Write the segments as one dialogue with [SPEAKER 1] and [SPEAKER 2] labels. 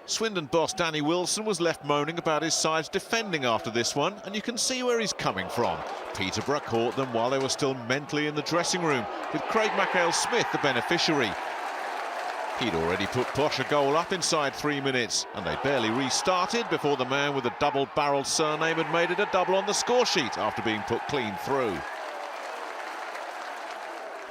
[SPEAKER 1] Swindon boss Danny Wilson was left moaning about his side's defending after this one, and you can see where he's coming from. Peterborough caught them while they were still mentally in the dressing room, with Craig Smith the beneficiary. He'd already put Posh a goal up inside 3 minutes, and they barely restarted before the man with the double-barrelled surname had made it a double on the score sheet after being put clean through.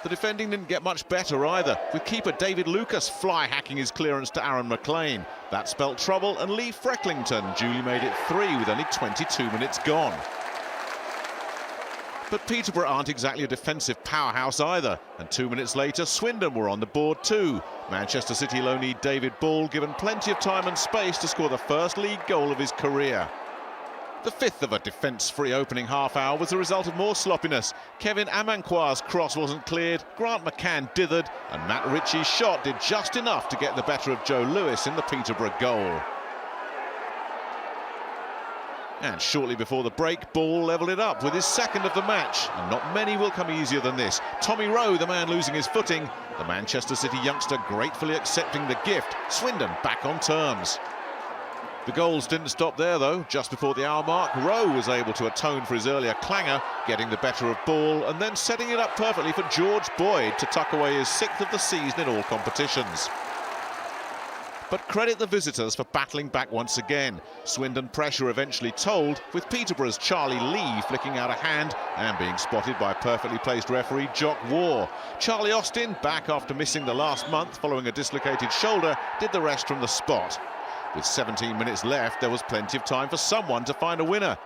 [SPEAKER 1] The defending didn't get much better either, with keeper David Lucas fly-hacking his clearance to Aaron McLean. That spelt trouble, and Lee Frecklington duly made it 3 with only 22 minutes gone. But Peterborough aren't exactly a defensive powerhouse either, and 2 minutes later Swindon were on the board too. Manchester City loanee David Ball given plenty of time and space to score the first league goal of his career. The fifth of a defence-free opening half-hour was the result of more sloppiness. Kevin Amankwa's cross wasn't cleared, Grant McCann dithered, and Matt Ritchie's shot did just enough to get the better of Joe Lewis in the Peterborough goal. And shortly before the break, Ball levelled it up with his second of the match, and not many will come easier than this. Tommy Rowe, the man losing his footing, the Manchester City youngster gratefully accepting the gift. Swindon back on terms. The goals didn't stop there though. Just before the hour mark, Rowe was able to atone for his earlier clangor, getting the better of Ball and then setting it up perfectly for George Boyd to tuck away his 6th of the season in all competitions. But credit the visitors for battling back once again. Swindon pressure eventually told, with Peterborough's Charlie Lee flicking out a hand and being spotted by perfectly placed referee Jock War. Charlie Austin, back after missing the last month following a dislocated shoulder, did the rest from the spot. With 17 minutes left, there was plenty of time for someone to find a winner.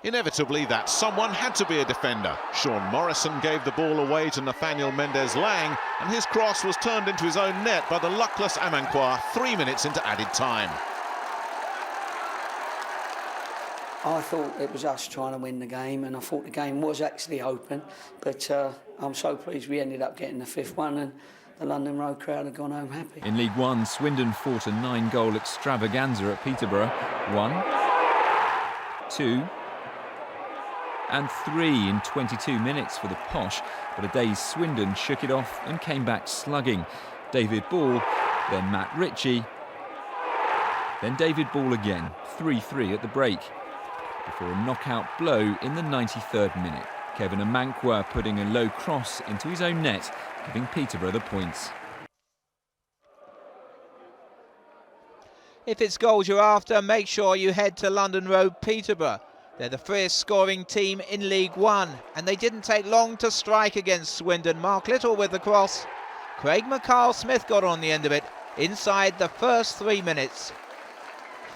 [SPEAKER 1] Inevitably, that someone had to be a defender. Sean Morrison gave the ball away to Nathaniel Mendez-Lang, and his cross was turned into his own net by the luckless Amankwa 3 minutes into added time.
[SPEAKER 2] I thought it was us trying to win the game, and I thought the game was actually open, but I'm so pleased we ended up getting the 5th one, and the London Road crowd have gone home happy.
[SPEAKER 3] In League One, Swindon fought a 9-goal extravaganza at Peterborough. 1, 2 and 3 in 22 minutes for the Posh, but a dazed Swindon shook it off and came back slugging. David Ball, then Matt Ritchie, then David Ball again, 3-3 at the break, before a knockout blow in the 93rd minute. Kevin Amankwa putting a low cross into his own net, giving Peterborough the points.
[SPEAKER 4] If it's goals you're after, make sure you head to London Road Peterborough. They're the freest scoring team in League One, and they didn't take long to strike against Swindon. Mark Little with the cross. Craig Smith got on the end of it inside the first 3 minutes.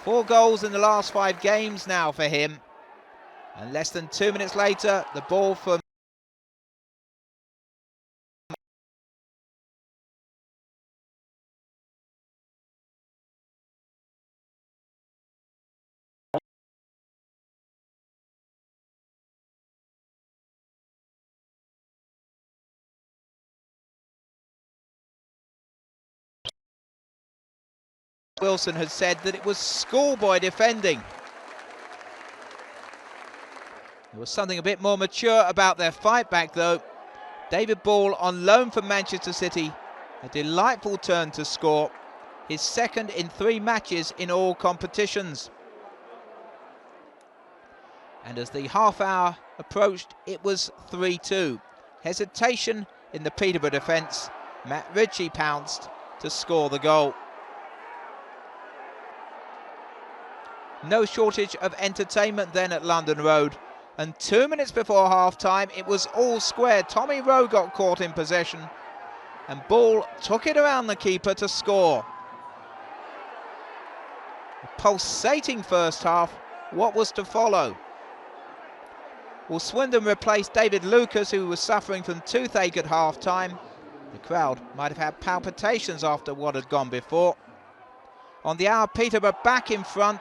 [SPEAKER 4] 4 goals in the last 5 games now for him. And less than 2 minutes later, the ball from Wilson had said that it was schoolboy defending. There was something a bit more mature about their fight back though. David Ball on loan from Manchester City, a delightful turn to score, his 2nd in 3 matches in all competitions. And as the half hour approached, it was 3-2. Hesitation in the Peterborough defence. Matt Ritchie pounced to score the goal. No shortage of entertainment then at London Road. And 2 minutes before half-time, it was all square. Tommy Rowe got caught in possession, and Ball took it around the keeper to score. A pulsating first half. What was to follow? Well, Swindon replaced David Lucas, who was suffering from toothache at half-time. The crowd might have had palpitations after what had gone before. On the hour, Peterborough back in front.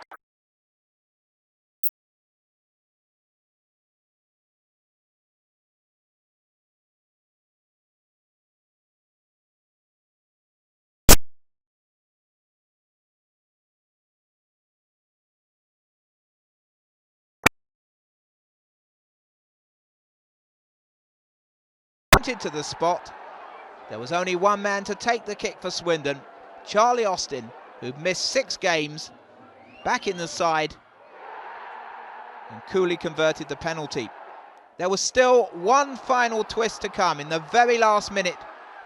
[SPEAKER 4] To the spot. There was only one man to take the kick for Swindon, Charlie Austin, who'd missed 6 games, back in the side and coolly converted the penalty. There was still one final twist to come. In the very last minute,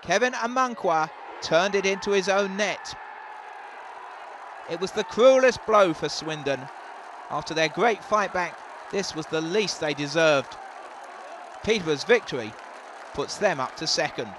[SPEAKER 4] Kevin Amankwa turned it into his own net. It was the cruelest blow for Swindon. After their great fight back, this was the least they deserved. Peterborough's victory puts them up to second.